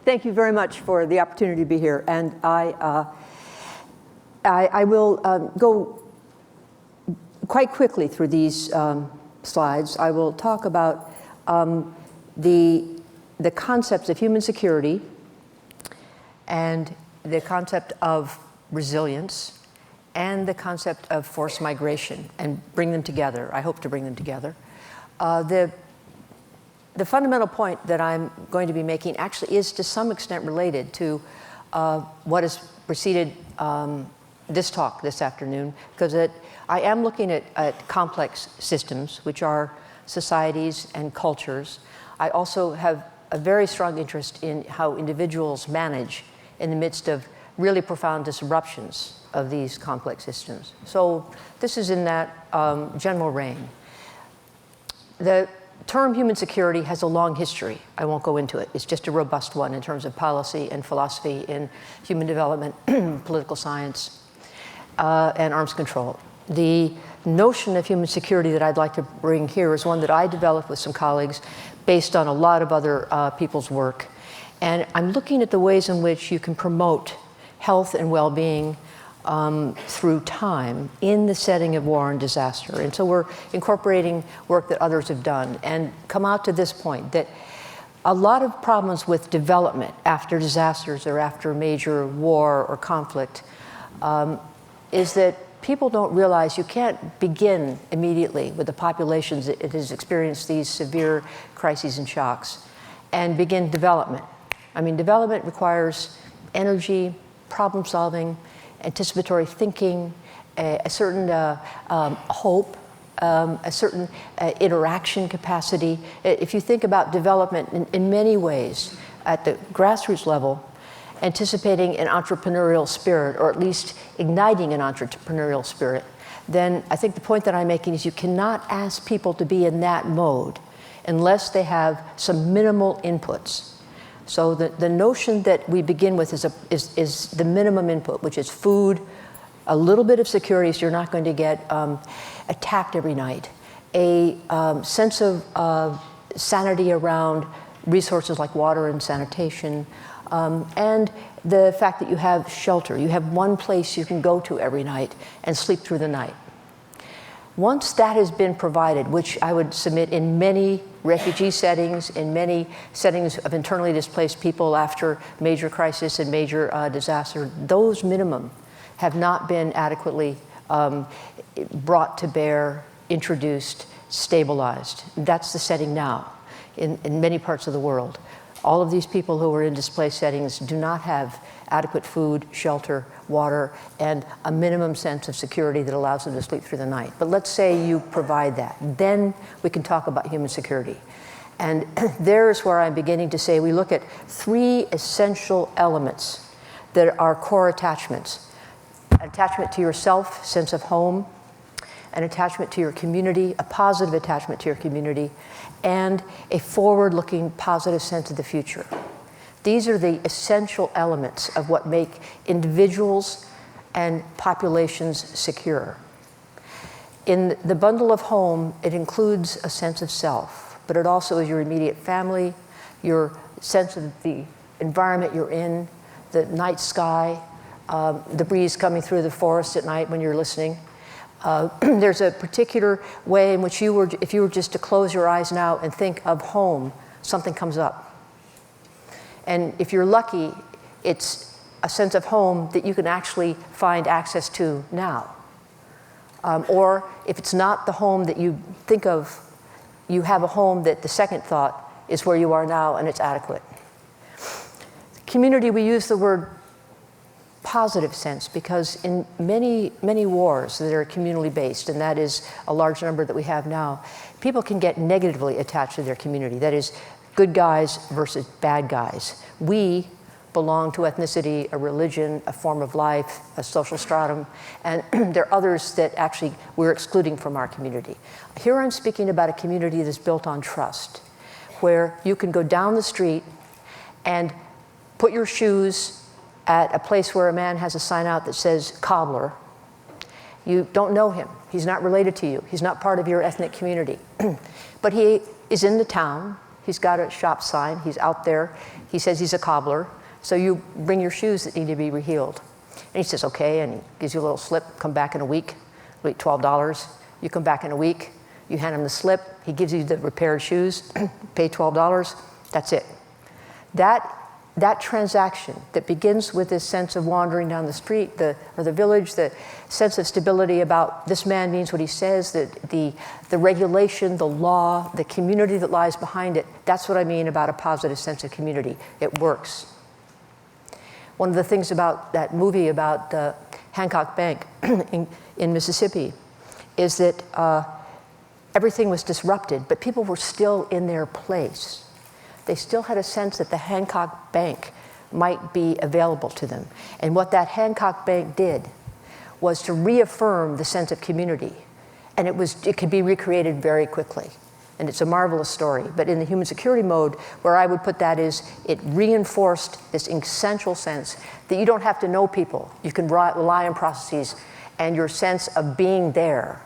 Thank you very much for the opportunity to be here. And I will go quite quickly through these slides. I will talk about the concepts of human security and the concept of resilience and the concept of forced migration, and bring them together. I hope to bring them together. The fundamental point that I'm going to be making actually is to some extent related to what has preceded this talk this afternoon, because I am looking at complex systems, which are societies and cultures. I also have a very strong interest in how individuals manage in the midst of really profound disruptions of these complex systems. So this is in that general reign. The term human security has a long history. I won't go into it. It's just a robust one in terms of policy and philosophy in human development, political science, and arms control. The notion of human security that I'd like to bring here is one that I developed with some colleagues based on a lot of other people's work. And I'm looking at the ways in which you can promote health and well-being through time in the setting of war and disaster. And so we're incorporating work that others have done and come out to this point that a lot of problems with development after disasters or after major war or conflict is that people don't realize you can't begin immediately with the populations that has experienced these severe crises and shocks and begin development. I mean, development requires energy, problem solving, anticipatory thinking, a certain hope, a certain interaction capacity. If you think about development in many ways at the grassroots level, anticipating an entrepreneurial spirit, or at least igniting an entrepreneurial spirit, then I think the point that I'm making is you cannot ask people to be in that mode unless they have some minimal inputs. So the notion that we begin with is the minimum input, which is food, a little bit of security so you're not going to get attacked every night, a sense of sanity around resources like water and sanitation, and the fact that you have shelter. You have one place you can go to every night and sleep through the night. Once that has been provided, which I would submit in many refugee settings, in many settings of internally displaced people after major crisis and major disaster, those minimum have not been adequately brought to bear, introduced, stabilized. That's the setting now in many parts of the world. All of these people who are in displaced settings do not have adequate food, shelter, water, and a minimum sense of security that allows them to sleep through the night. But let's say you provide that. Then we can talk about human security. And there's where I'm beginning to say we look at three essential elements that are core attachments. An attachment to yourself, sense of home, an attachment to your community, a positive attachment to your community, and a forward-looking positive sense of the future. These are the essential elements of what make individuals and populations secure. In the bundle of home, it includes a sense of self, but it also is your immediate family, your sense of the environment you're in, the night sky, the breeze coming through the forest at night when you're listening. There's a particular way in which if you were just to close your eyes now and think of home, something comes up. And if you're lucky, it's a sense of home that you can actually find access to now. Or if it's not the home that you think of, you have a home that the second thought is where you are now and it's adequate. Community, we use the word positive sense because in many, many wars that are communally based, and that is a large number that we have now, people can get negatively attached to their community. That is, good guys versus bad guys. We belong to ethnicity, a religion, a form of life, a social stratum, and there are others that actually we're excluding from our community. Here I'm speaking about a community that's built on trust, where you can go down the street and put your shoes at a place where a man has a sign out that says cobbler. You don't know him. He's not related to you. He's not part of your ethnic community. But he is in the town. He's got a shop sign. He's out there. He says he's a cobbler. So you bring your shoes that need to be rehealed. And he says, okay, and he gives you a little slip. Come back in a week. Wait, $12. You come back in a week. You hand him the slip. He gives you the repaired shoes. Pay $12. That's it. That transaction that begins with this sense of wandering down the street or the village, the sense of stability about this man means what he says, the regulation, the law, the community that lies behind it, that's what I mean about a positive sense of community. It works. One of the things about that movie about Hancock Bank in Mississippi is that everything was disrupted, but people were still in their place. They still had a sense that the Hancock Bank might be available to them. And what that Hancock Bank did was to reaffirm the sense of community. And it could be recreated very quickly. And it's a marvelous story. But in the human security mode, where I would put that is it reinforced this essential sense that you don't have to know people. You can rely on processes, and your sense of being there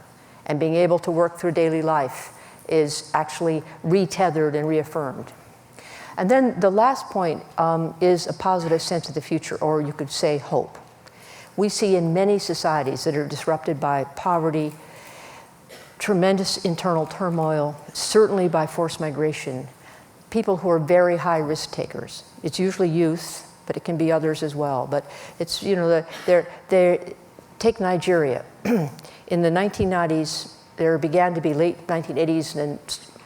and being able to work through daily life is actually retethered and reaffirmed. And then the last point is a positive sense of the future, or you could say hope. We see in many societies that are disrupted by poverty, tremendous internal turmoil, certainly by forced migration, people who are very high risk takers. It's usually youth, but it can be others as well. But it's, take Nigeria. In the 1990s, there began to be late 1980s and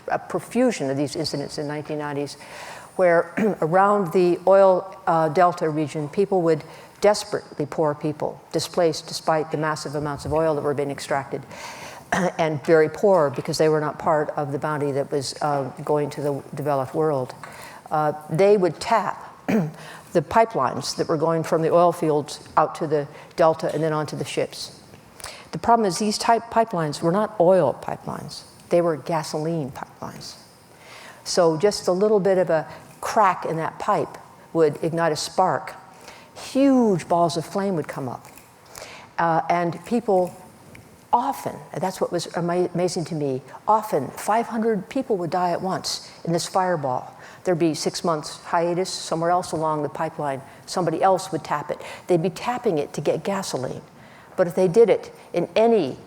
a profusion of these incidents in the 1990s, where around the oil delta region, people would desperately poor people, displaced despite the massive amounts of oil that were being extracted, and very poor because they were not part of the bounty that was going to the developed world. They would tap the pipelines that were going from the oil fields out to the delta and then onto the ships. The problem is these pipelines were not oil pipelines. They were gasoline pipelines. So just a little bit of a crack in that pipe would ignite a spark. Huge balls of flame would come up. And people often, and that's what was amazing to me, often 500 people would die at once in this fireball. There'd be 6 months hiatus somewhere else along the pipeline. Somebody else would tap it. They'd be tapping it to get gasoline. But if they did it in any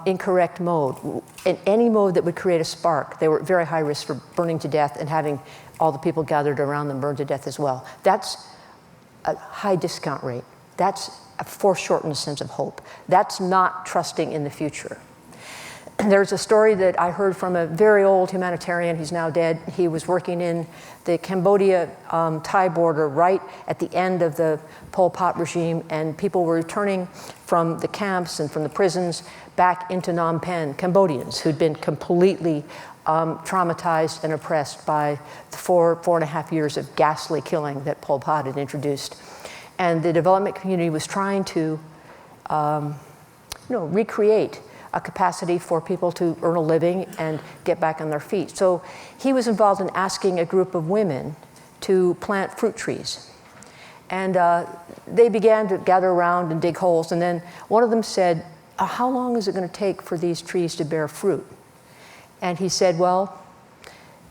incorrect mode, in any mode that would create a spark, they were at very high risk for burning to death and having all the people gathered around them burn to death as well. That's a high discount rate. That's a foreshortened sense of hope. That's not trusting in the future. There's a story that I heard from a very old humanitarian. He's now dead. He was working in the Cambodia-Thai border right at the end of the Pol Pot regime, and people were returning from the camps and from the prisons back into Phnom Penh, Cambodians who'd been completely traumatized and oppressed by the 4.5 years of ghastly killing that Pol Pot had introduced. And the development community was trying to recreate a capacity for people to earn a living and get back on their feet. So he was involved in asking a group of women to plant fruit trees. And they began to gather around and dig holes. And then one of them said, how long is it going to take for these trees to bear fruit? And he said, well,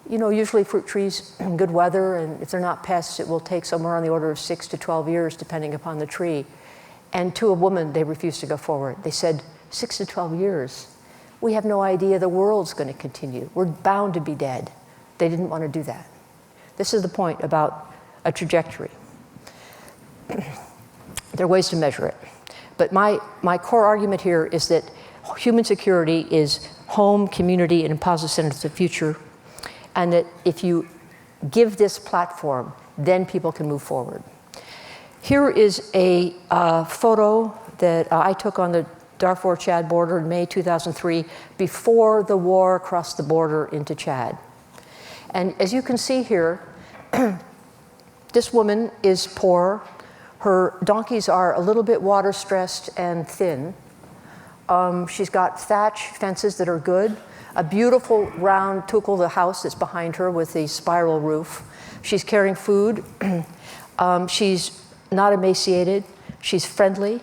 usually fruit trees in good weather, and if they're not pests, it will take somewhere on the order of 6 to 12 years, depending upon the tree. And to a woman, they refused to go forward. They said, 6 to 12 years. We have no idea the world's going to continue. We're bound to be dead. They didn't want to do that. This is the point about a trajectory. There are ways to measure it. But my core argument here is that human security is home, community, and a positive sense of the future. And that if you give this platform, then people can move forward. Here is a photo that I took on the Darfur-Chad border in May 2003, before the war crossed the border into Chad. And as you can see here, this woman is poor. Her donkeys are a little bit water-stressed and thin. She's got thatch fences that are good, a beautiful round tukul, the house that's behind her with the spiral roof. She's carrying food. She's not emaciated. She's friendly.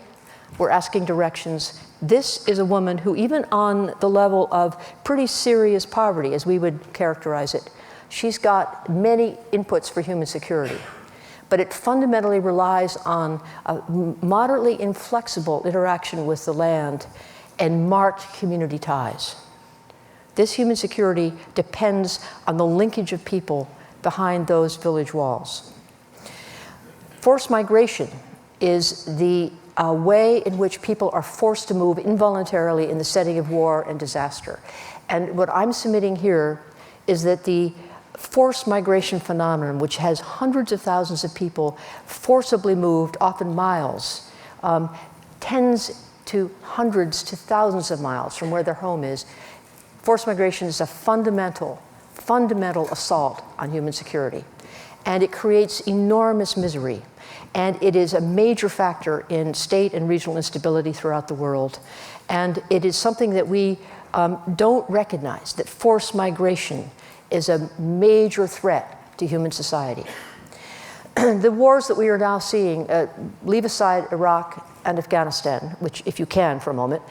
We're asking directions. This is a woman who, even on the level of pretty serious poverty, as we would characterize it, she's got many inputs for human security. But it fundamentally relies on a moderately inflexible interaction with the land and marked community ties. This human security depends on the linkage of people behind those village walls. Forced migration is the way in which people are forced to move involuntarily in the setting of war and disaster. And what I'm submitting here is that the forced migration phenomenon, which has hundreds of thousands of people forcibly moved, often miles, tens to hundreds to thousands of miles from where their home is, forced migration is a fundamental assault on human security. And it creates enormous misery. And it is a major factor in state and regional instability throughout the world. And it is something that we don't recognize, that forced migration is a major threat to human society. The wars that we are now seeing, leave aside Iraq and Afghanistan, which if you can for a moment,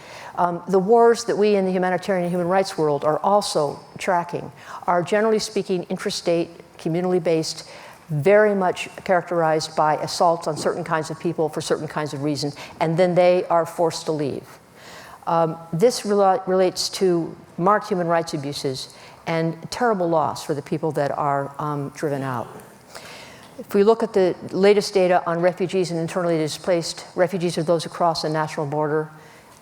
the wars that we in the humanitarian and human rights world are also tracking are generally speaking intrastate, communally based, very much characterized by assaults on certain kinds of people for certain kinds of reasons, and then they are forced to leave. This relates to marked human rights abuses and terrible loss for the people that are driven out. If we look at the latest data on refugees and internally displaced, refugees are those who cross a national border.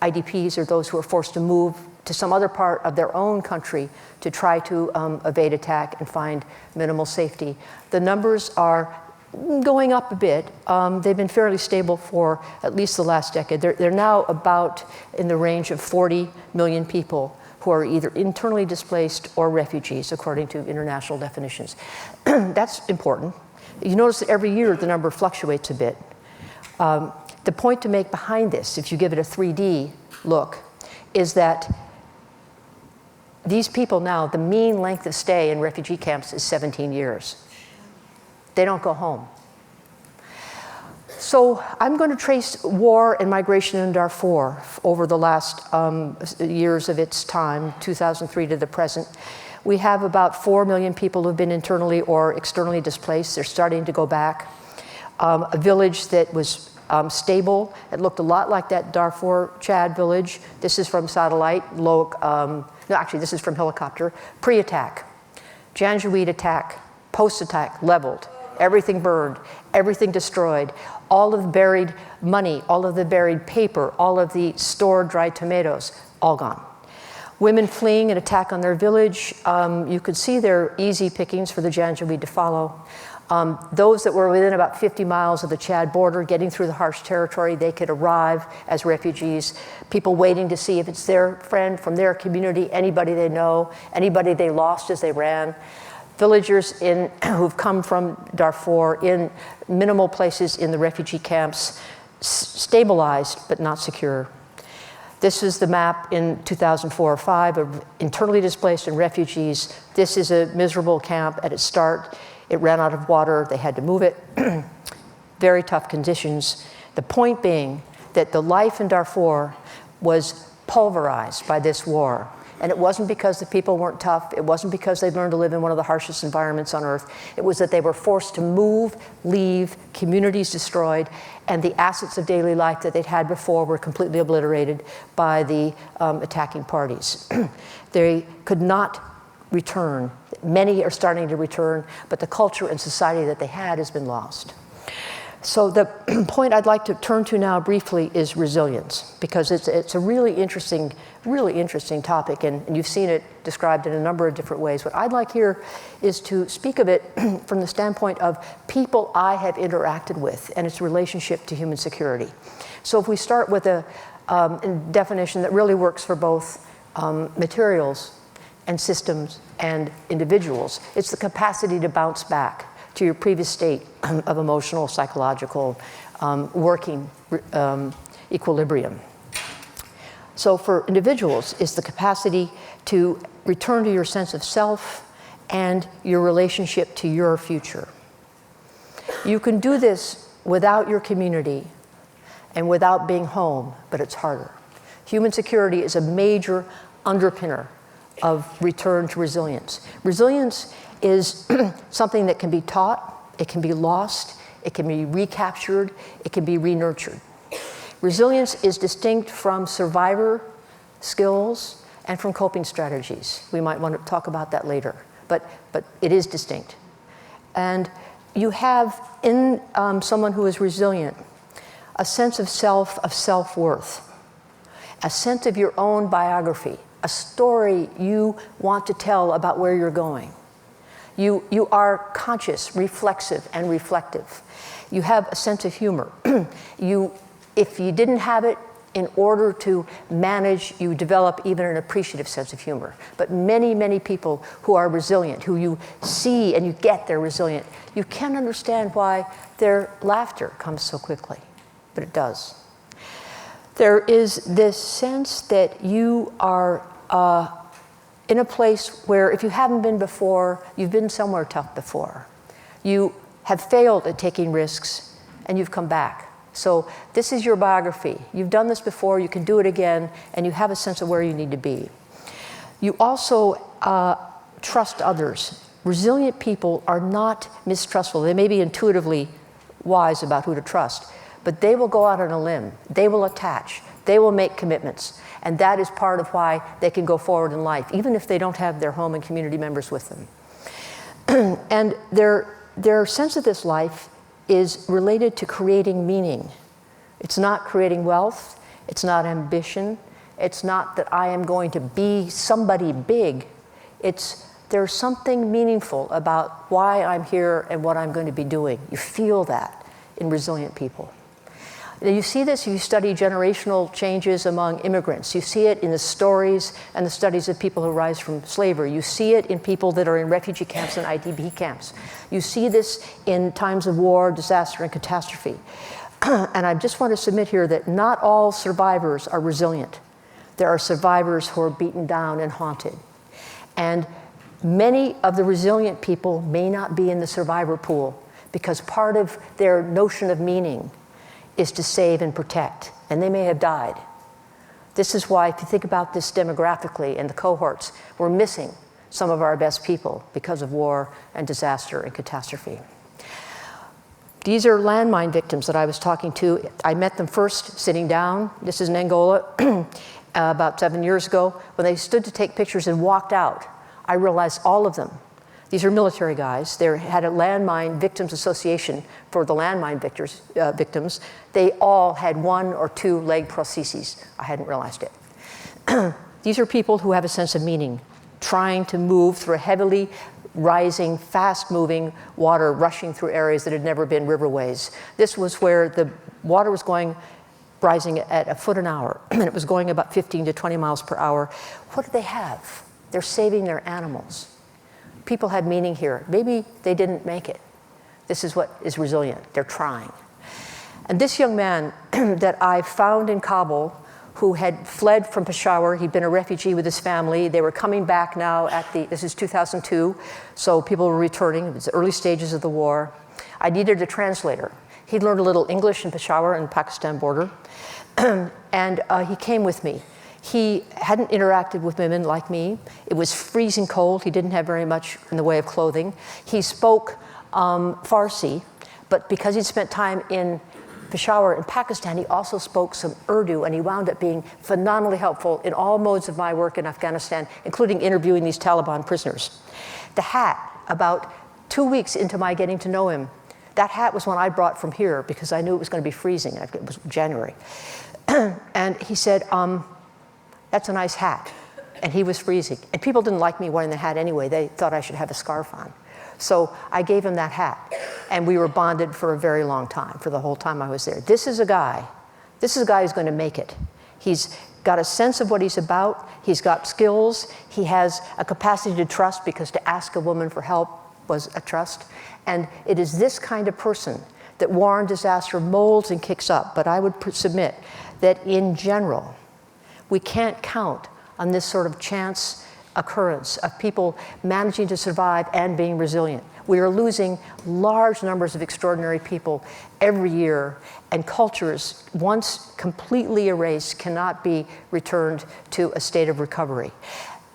IDPs are those who are forced to move to some other part of their own country to try to evade attack and find minimal safety. The numbers are going up a bit. They've been fairly stable for at least the last decade. They're now about in the range of 40 million people who are either internally displaced or refugees, according to international definitions. That's important. You notice that every year the number fluctuates a bit. The point to make behind this, if you give it a 3D look, is that these people now, the mean length of stay in refugee camps is 17 years. They don't go home. So I'm going to trace war and migration in Darfur over the last years of its time, 2003 to the present. We have about 4 million people who have been internally or externally displaced. They're starting to go back. A village that was stable. It looked a lot like that Darfur Chad village. This is from satellite, this is from helicopter. Pre-attack, Janjaweed attack, post-attack, leveled. Everything burned, everything destroyed. All of the buried money, all of the buried paper, all of the stored dried tomatoes, all gone. Women fleeing an attack on their village. You could see their easy pickings for the Janjaweed to follow. Those that were within about 50 miles of the Chad border, getting through the harsh territory, they could arrive as refugees. People waiting to see if it's their friend from their community, anybody they know, anybody they lost as they ran. Villagers who've come from Darfur in minimal places in the refugee camps, stabilized but not secure. This is the map in 2004 or 5 of internally displaced and refugees. This is a miserable camp at its start. It ran out of water, they had to move it. Very tough conditions. The point being that the life in Darfur was pulverized by this war. And it wasn't because the people weren't tough. It wasn't because they'd learned to live in one of the harshest environments on earth. It was that they were forced to move, leave, communities destroyed, and the assets of daily life that they'd had before were completely obliterated by the attacking parties. They could not return. Many are starting to return, but the culture and society that they had has been lost. So the point I'd like to turn to now briefly is resilience, because it's a really interesting topic, and you've seen it described in a number of different ways. What I'd like here is to speak of it from the standpoint of people I have interacted with and its relationship to human security. So if we start with a definition that really works for both materials and systems and individuals, it's the capacity to bounce back to your previous state of emotional, psychological, working equilibrium. So for individuals, it's the capacity to return to your sense of self and your relationship to your future. You can do this without your community and without being home, but it's harder. Human security is a major underpinner of return to resilience. Resilience is something that can be taught, it can be lost, it can be recaptured, it can be re-nurtured. Resilience is distinct from survivor skills and from coping strategies. We might want to talk about that later, but it is distinct. And you have in someone who is resilient a sense of self-worth, a sense of your own biography, a story you want to tell about where you're going. You are conscious, reflexive, and reflective. You have a sense of humor. If you didn't have it, in order to manage, you develop even an appreciative sense of humor. But many, many people who are resilient, who you see and you get they're resilient, you can't understand why their laughter comes so quickly, but it does. There is this sense that you are in a place where if you haven't been before, you've been somewhere tough before. You have failed at taking risks and you've come back. So this is your biography. You've done this before, you can do it again, and you have a sense of where you need to be. You also trust others. Resilient people are not mistrustful. They may be intuitively wise about who to trust, but they will go out on a limb. They will attach. They will make commitments. And that is part of why they can go forward in life, even if they don't have their home and community members with them. And their sense of this life is related to creating meaning. It's not creating wealth. It's not ambition. It's not that I am going to be somebody big. There's something meaningful about why I'm here and what I'm going to be doing. You feel that in resilient people. You see this if you study generational changes among immigrants. You see it in the stories and the studies of people who rise from slavery. You see it in people that are in refugee camps and IDP camps. You see this in times of war, disaster, and catastrophe. And I just want to submit here that not all survivors are resilient. There are survivors who are beaten down and haunted. And many of the resilient people may not be in the survivor pool because part of their notion of meaning is to save and protect, and they may have died. This is why, if you think about this demographically and the cohorts, we're missing some of our best people because of war and disaster and catastrophe. These are landmine victims that I was talking to. I met them first sitting down. This is in Angola about 7 years ago. When they stood to take pictures and walked out, I realized all of them. These are military guys. They had a landmine victims association for the landmine victims. They all had 1 or 2 leg prostheses. I hadn't realized it. These are people who have a sense of meaning, trying to move through a heavily rising, fast-moving water rushing through areas that had never been riverways. This was where the water was rising at a foot an hour, and it was going about 15 to 20 miles per hour. What do they have? They're saving their animals. People had meaning here. Maybe they didn't make it. This is what is resilient. They're trying. And this young man that I found in Kabul, who had fled from Peshawar, he'd been a refugee with his family. They were coming back now this is 2002, so people were returning. It was the early stages of the war. I needed a translator. He'd learned a little English in Peshawar and Pakistan border, and he came with me. He hadn't interacted with women like me. It was freezing cold. He didn't have very much in the way of clothing. He spoke Farsi, but because he'd spent time in Peshawar and Pakistan, he also spoke some Urdu, and he wound up being phenomenally helpful in all modes of my work in Afghanistan, including interviewing these Taliban prisoners. The hat, about 2 weeks into my getting to know him, that hat was one I brought from here because I knew it was going to be freezing. It was January. And he said, that's a nice hat. And he was freezing. And people didn't like me wearing the hat anyway. They thought I should have a scarf on. So I gave him that hat. And we were bonded for a very long time, for the whole time I was there. This is a guy who's going to make it. He's got a sense of what he's about. He's got skills. He has a capacity to trust, because to ask a woman for help was a trust. And it is this kind of person that war and disaster molds and kicks up. But I would submit that in general, we can't count on this sort of chance occurrence of people managing to survive and being resilient. We are losing large numbers of extraordinary people every year, and cultures, once completely erased, cannot be returned to a state of recovery.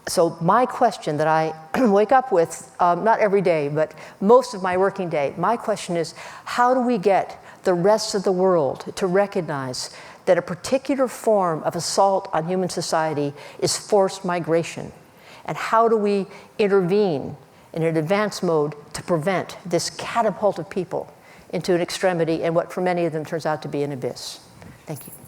So my question that I wake up with, not every day, but most of my working day, my question is, how do we get the rest of the world to recognize that a particular form of assault on human society is forced migration? And how do we intervene in an advanced mode to prevent this catapult of people into an extremity and what for many of them turns out to be an abyss? Thank you.